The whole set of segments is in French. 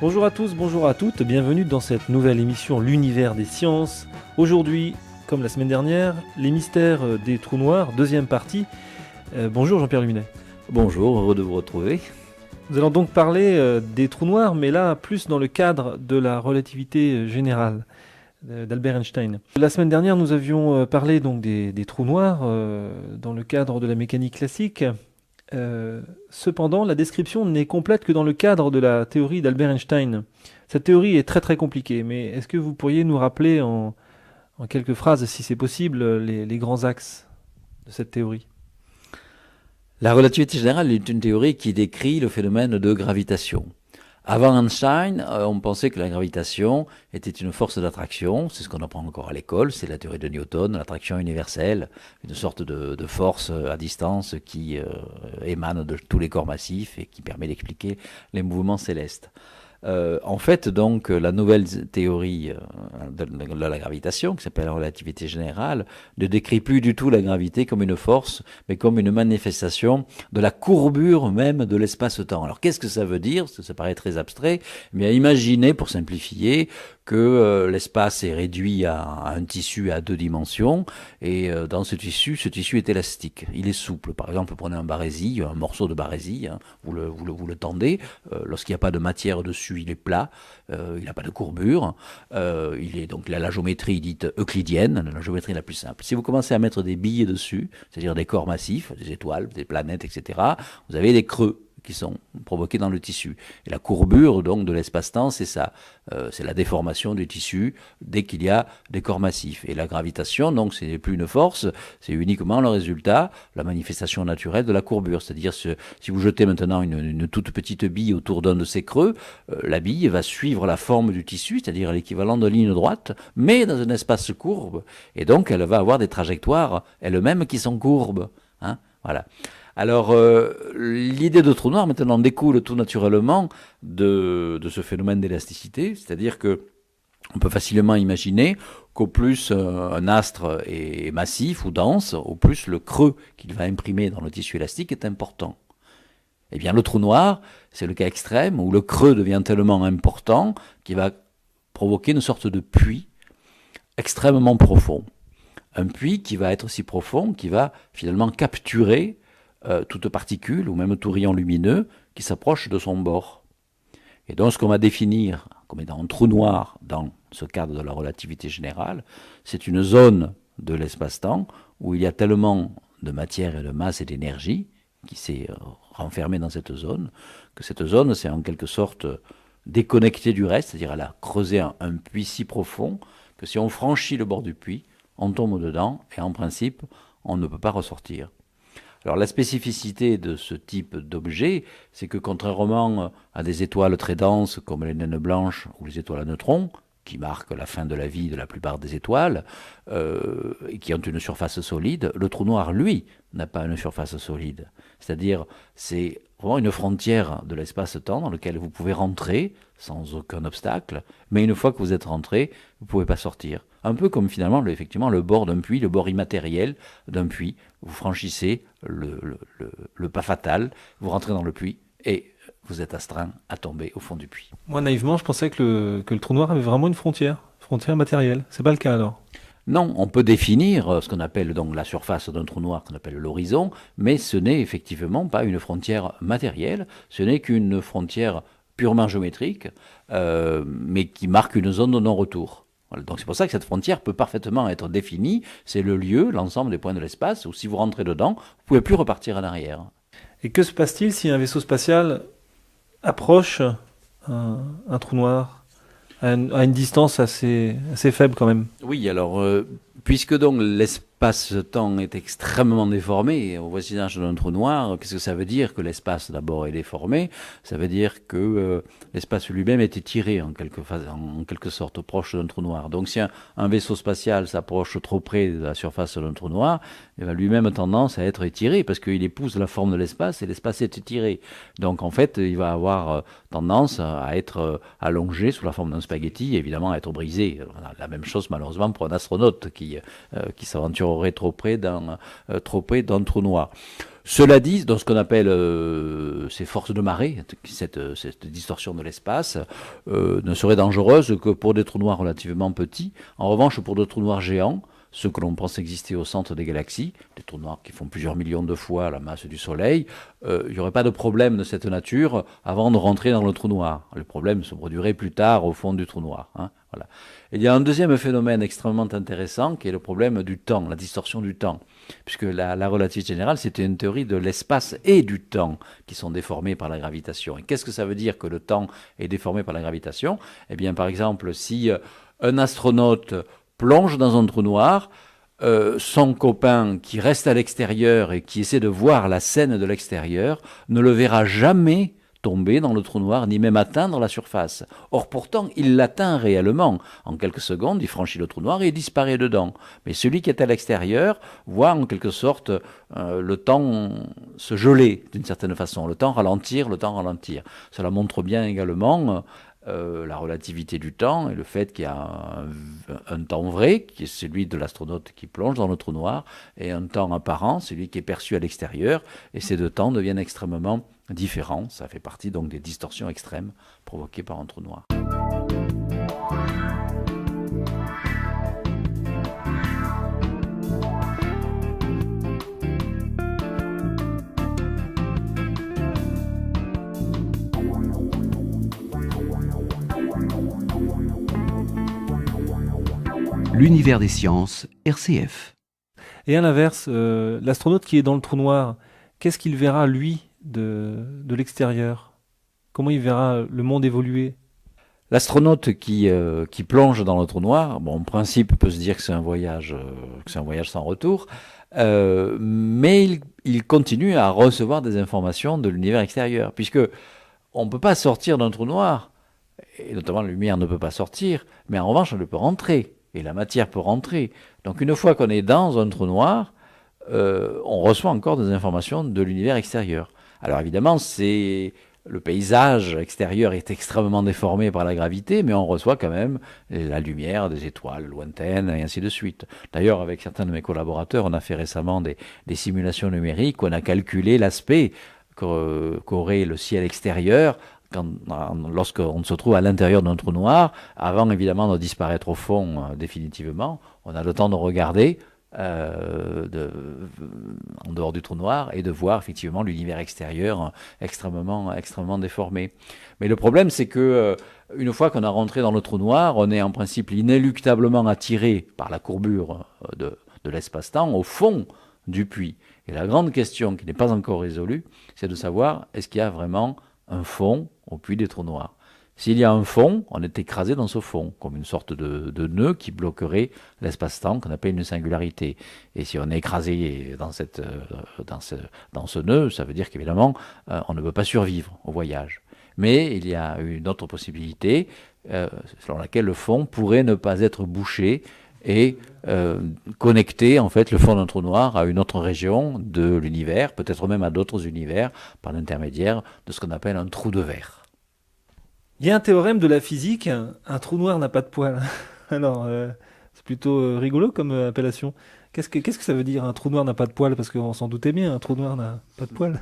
Bonjour à tous, bonjour à toutes, bienvenue dans cette nouvelle émission L'univers des sciences. Aujourd'hui, comme la semaine dernière, les mystères des trous noirs, deuxième partie. Bonjour Jean-Pierre Luminet. Bonjour, heureux de vous retrouver. Nous allons donc parler des trous noirs, mais là plus dans le cadre de la relativité générale d'Albert Einstein. La semaine dernière, nous avions parlé donc des trous noirs dans le cadre de la mécanique classique. Cependant, la description n'est complète que dans le cadre de la théorie d'Albert Einstein. Cette théorie est très très compliquée, mais est-ce que vous pourriez nous rappeler en quelques phrases, si c'est possible, les grands axes de cette théorie? La relativité générale est une théorie qui décrit le phénomène de gravitation. Avant Einstein, on pensait que la gravitation était une force d'attraction, c'est ce qu'on apprend encore à l'école, c'est la théorie de Newton, l'attraction universelle, une sorte de force à distance qui émane de tous les corps massifs et qui permet d'expliquer les mouvements célestes. En fait, donc, la nouvelle théorie de la gravitation, qui s'appelle la relativité générale, ne décrit plus du tout la gravité comme une force, mais comme une manifestation de la courbure même de l'espace-temps. Alors, qu'est-ce que ça veut dire? Parce que ça paraît très abstrait. Mais imaginez, pour simplifier, que l'espace est réduit à un tissu à 2 dimensions, et dans ce tissu est élastique, il est souple. Par exemple, prenez un barésil, un morceau de barésil, hein, vous le tendez, lorsqu'il n'y a pas de matière dessus, il est plat, il n'a pas de courbure, il a la géométrie dite euclidienne, la géométrie la plus simple. Si vous commencez à mettre des billes dessus, c'est-à-dire des corps massifs, des étoiles, des planètes, etc., vous avez des creux qui sont provoqués dans le tissu. Et la courbure donc de l'espace-temps, c'est ça. C'est la déformation du tissu dès qu'il y a des corps massifs. Et la gravitation, donc, ce n'est plus une force, c'est uniquement le résultat, la manifestation naturelle de la courbure. C'est-à-dire, si vous jetez maintenant une toute petite bille autour d'un de ces creux, la bille va suivre la forme du tissu, c'est-à-dire l'équivalent de ligne droite, mais dans un espace courbe. Et donc, elle va avoir des trajectoires elles-mêmes qui sont courbes. Hein, voilà. Alors, l'idée de trou noir maintenant découle tout naturellement de ce phénomène d'élasticité, c'est-à-dire que on peut facilement imaginer qu'au plus un astre est massif ou dense, au plus le creux qu'il va imprimer dans le tissu élastique est important. Eh bien, le trou noir, c'est le cas extrême où le creux devient tellement important qu'il va provoquer une sorte de puits extrêmement profond. Un puits qui va être si profond qu'il va finalement capturer toute particule ou même tout rayon lumineux qui s'approche de son bord. Et donc ce qu'on va définir comme étant un trou noir dans ce cadre de la relativité générale, c'est une zone de l'espace-temps où il y a tellement de matière et de masse et d'énergie qui s'est renfermée dans cette zone, que cette zone s'est en quelque sorte déconnectée du reste, c'est-à-dire elle a creusé un puits si profond que si on franchit le bord du puits, on tombe dedans et en principe, on ne peut pas ressortir. Alors la spécificité de ce type d'objet, c'est que contrairement à des étoiles très denses comme les naines blanches ou les étoiles à neutrons, qui marquent la fin de la vie de la plupart des étoiles, et qui ont une surface solide, le trou noir, lui, n'a pas une surface solide. C'est-à-dire, c'est vraiment une frontière de l'espace-temps dans lequel vous pouvez rentrer sans aucun obstacle, mais une fois que vous êtes rentré, vous ne pouvez pas sortir. Un peu comme finalement, effectivement, le bord d'un puits, le bord immatériel d'un puits. Vous franchissez le pas fatal, vous rentrez dans le puits et vous êtes astreint à tomber au fond du puits. Moi, naïvement, je pensais que le trou noir avait vraiment une frontière matérielle. C'est pas le cas alors? Non, on peut définir ce qu'on appelle donc la surface d'un trou noir, qu'on appelle l'horizon, mais ce n'est effectivement pas une frontière matérielle, ce n'est qu'une frontière purement géométrique, mais qui marque une zone de non-retour. Voilà, donc c'est pour ça que cette frontière peut parfaitement être définie, c'est le lieu, l'ensemble des points de l'espace, où si vous rentrez dedans, vous ne pouvez plus repartir en arrière. Et que se passe-t-il si un vaisseau spatial approche un trou noir à une distance assez faible quand même? Oui, alors, puisque donc l'espace-temps est extrêmement déformé au voisinage d'un trou noir, qu'est-ce que ça veut dire que l'espace d'abord est déformé? Ça veut dire que l'espace lui-même est étiré en quelque sorte proche d'un trou noir. Donc si un vaisseau spatial s'approche trop près de la surface d'un trou noir, il a lui-même tendance à être étiré parce qu'il épouse la forme de l'espace et l'espace est étiré. Donc en fait, il va avoir tendance à être allongé sous la forme d'un spaghetti, évidemment à être brisé. La même chose malheureusement pour un astronaute qui s'aventure explorerait trop près d'un trou noir. Cela dit, dans ce qu'on appelle ces forces de marée, cette distorsion de l'espace, ne serait dangereuse que pour des trous noirs relativement petits. En revanche, pour des trous noirs géants, ceux que l'on pense exister au centre des galaxies, des trous noirs qui font plusieurs millions de fois la masse du Soleil, il n'y aurait pas de problème de cette nature avant de rentrer dans le trou noir. Le problème se produirait plus tard au fond du trou noir. Voilà. Il y a un deuxième phénomène extrêmement intéressant qui est le problème du temps, la distorsion du temps. Puisque la relativité générale, c'est une théorie de l'espace et du temps qui sont déformés par la gravitation. Et qu'est-ce que ça veut dire que le temps est déformé par la gravitation? Eh bien, par exemple, si un astronaute plonge dans un trou noir, son copain qui reste à l'extérieur et qui essaie de voir la scène de l'extérieur ne le verra jamais tomber dans le trou noir, ni même atteindre la surface. Or, pourtant, il l'atteint réellement. En quelques secondes, il franchit le trou noir et il disparaît dedans. Mais celui qui est à l'extérieur voit en quelque sorte le temps se geler d'une certaine façon, le temps ralentir. Cela montre bien également la relativité du temps et le fait qu'il y a un temps vrai, qui est celui de l'astronaute qui plonge dans le trou noir, et un temps apparent, celui qui est perçu à l'extérieur, et ces deux temps deviennent extrêmement différents. Ça fait partie donc des distorsions extrêmes provoquées par un trou noir. L'univers des sciences, RCF. Et à l'inverse, l'astronaute qui est dans le trou noir, qu'est-ce qu'il verra, lui, de l'extérieur? Comment il verra le monde évoluer? L'astronaute qui plonge dans le trou noir, bon, en principe, peut se dire que c'est un voyage sans retour, mais il continue à recevoir des informations de l'univers extérieur, puisque on ne peut pas sortir d'un trou noir, et notamment la lumière ne peut pas sortir, mais en revanche, elle peut rentrer, et la matière peut rentrer. Donc une fois qu'on est dans un trou noir, on reçoit encore des informations de l'univers extérieur. Alors évidemment, le paysage extérieur est extrêmement déformé par la gravité, mais on reçoit quand même la lumière des étoiles lointaines et ainsi de suite. D'ailleurs, avec certains de mes collaborateurs, on a fait récemment des simulations numériques où on a calculé l'aspect qu'aurait le ciel extérieur lorsqu'on se trouve à l'intérieur d'un trou noir. Avant évidemment de disparaître au fond définitivement, on a le temps de regarder en dehors du trou noir et de voir effectivement l'univers extérieur extrêmement déformé. Mais le problème, c'est que une fois qu'on a rentré dans le trou noir, on est en principe inéluctablement attiré par la courbure de l'espace-temps au fond du puits. Et la grande question qui n'est pas encore résolue, c'est de savoir est-ce qu'il y a vraiment un fond au puits des trous noirs. S'il y a un fond, on est écrasé dans ce fond, comme une sorte de nœud qui bloquerait l'espace-temps qu'on appelle une singularité. Et si on est écrasé dans ce nœud, ça veut dire qu'évidemment, on ne peut pas survivre au voyage. Mais il y a une autre possibilité, selon laquelle le fond pourrait ne pas être bouché et connecter en fait le fond d'un trou noir à une autre région de l'univers, peut-être même à d'autres univers, par l'intermédiaire de ce qu'on appelle un trou de verre. Il y a un théorème de la physique, un trou noir n'a pas de poils. Alors, c'est plutôt rigolo comme appellation. Qu'est-ce que ça veut dire, un trou noir n'a pas de poils? Parce qu'on s'en doutait bien, un trou noir n'a pas de poils.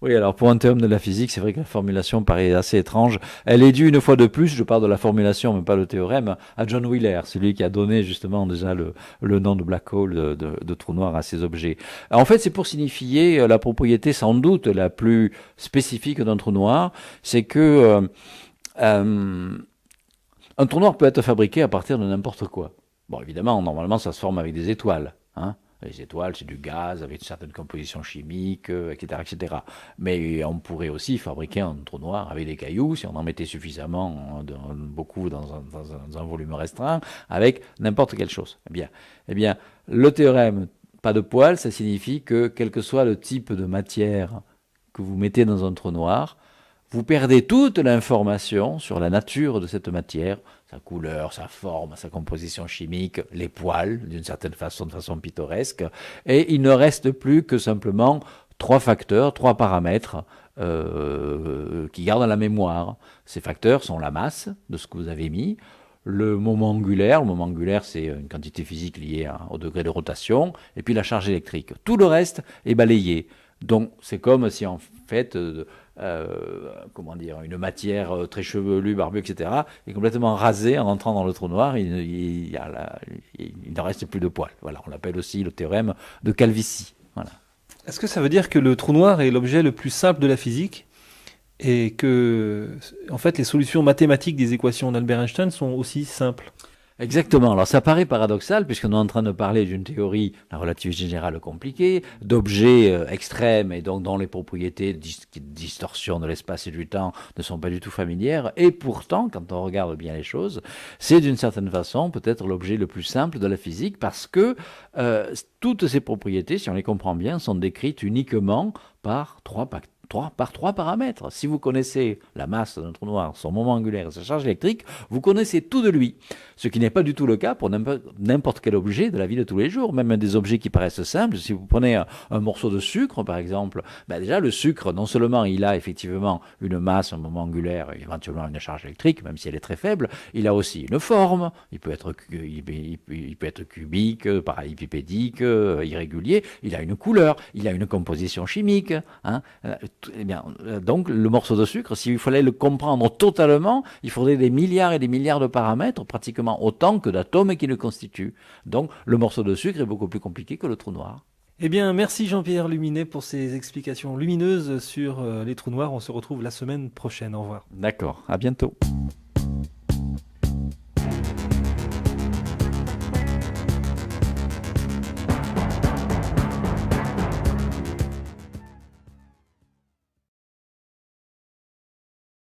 Oui, alors pour un théorème de la physique, c'est vrai que la formulation paraît assez étrange. Elle est due une fois de plus, je parle de la formulation, mais pas le théorème, à John Wheeler, celui qui a donné justement déjà le nom de black hole, de trou noir à ces objets. En fait, c'est pour signifier la propriété sans doute la plus spécifique d'un trou noir, c'est que un trou noir peut être fabriqué à partir de n'importe quoi. Bon, évidemment, normalement, ça se forme avec des étoiles, hein. Les étoiles, c'est du gaz avec une certaine composition chimique, etc., etc. Mais on pourrait aussi fabriquer un trou noir avec des cailloux, si on en mettait suffisamment, beaucoup dans un volume restreint, avec n'importe quelle chose. Eh bien, le théorème pas de poils, ça signifie que quel que soit le type de matière que vous mettez dans un trou noir, vous perdez toute l'information sur la nature de cette matière, sa couleur, sa forme, sa composition chimique, les poils, d'une certaine façon, de façon pittoresque, et il ne reste plus que simplement trois facteurs, trois paramètres qui gardent la mémoire. Ces facteurs sont la masse de ce que vous avez mis, le moment angulaire. Le moment angulaire, c'est une quantité physique liée au degré de rotation, et puis la charge électrique. Tout le reste est balayé. Donc, c'est comme si, en fait, une matière très chevelue, barbue, etc., est complètement rasée en entrant dans le trou noir. Il ne reste plus de poils. Voilà, on l'appelle aussi le théorème de Calvici. Voilà. Est-ce que ça veut dire que le trou noir est l'objet le plus simple de la physique et que, en fait, les solutions mathématiques des équations d'Albert Einstein sont aussi simples? Exactement. Alors ça paraît paradoxal puisqu'on est en train de parler d'une théorie, la relativité générale compliquée, d'objets extrêmes et donc dont les propriétés de distorsion de l'espace et du temps ne sont pas du tout familières. Et pourtant, quand on regarde bien les choses, c'est d'une certaine façon peut-être l'objet le plus simple de la physique parce que toutes ces propriétés, si on les comprend bien, sont décrites uniquement par trois paramètres. Si vous connaissez la masse d'un trou noir, son moment angulaire et sa charge électrique, vous connaissez tout de lui. Ce qui n'est pas du tout le cas pour n'importe quel objet de la vie de tous les jours, même des objets qui paraissent simples. Si vous prenez un morceau de sucre, par exemple, déjà le sucre, non seulement il a effectivement une masse, un moment angulaire, éventuellement une charge électrique, même si elle est très faible, il a aussi une forme, il peut être cubique, parallélépipédique, irrégulier, il a une couleur, il a une composition chimique, donc le morceau de sucre, s'il fallait le comprendre totalement, il faudrait des milliards et des milliards de paramètres, pratiquement autant que d'atomes qui le constituent. Donc le morceau de sucre est beaucoup plus compliqué que le trou noir. Eh bien, merci Jean-Pierre Luminet pour ces explications lumineuses sur les trous noirs. On se retrouve la semaine prochaine. Au revoir. D'accord, à bientôt.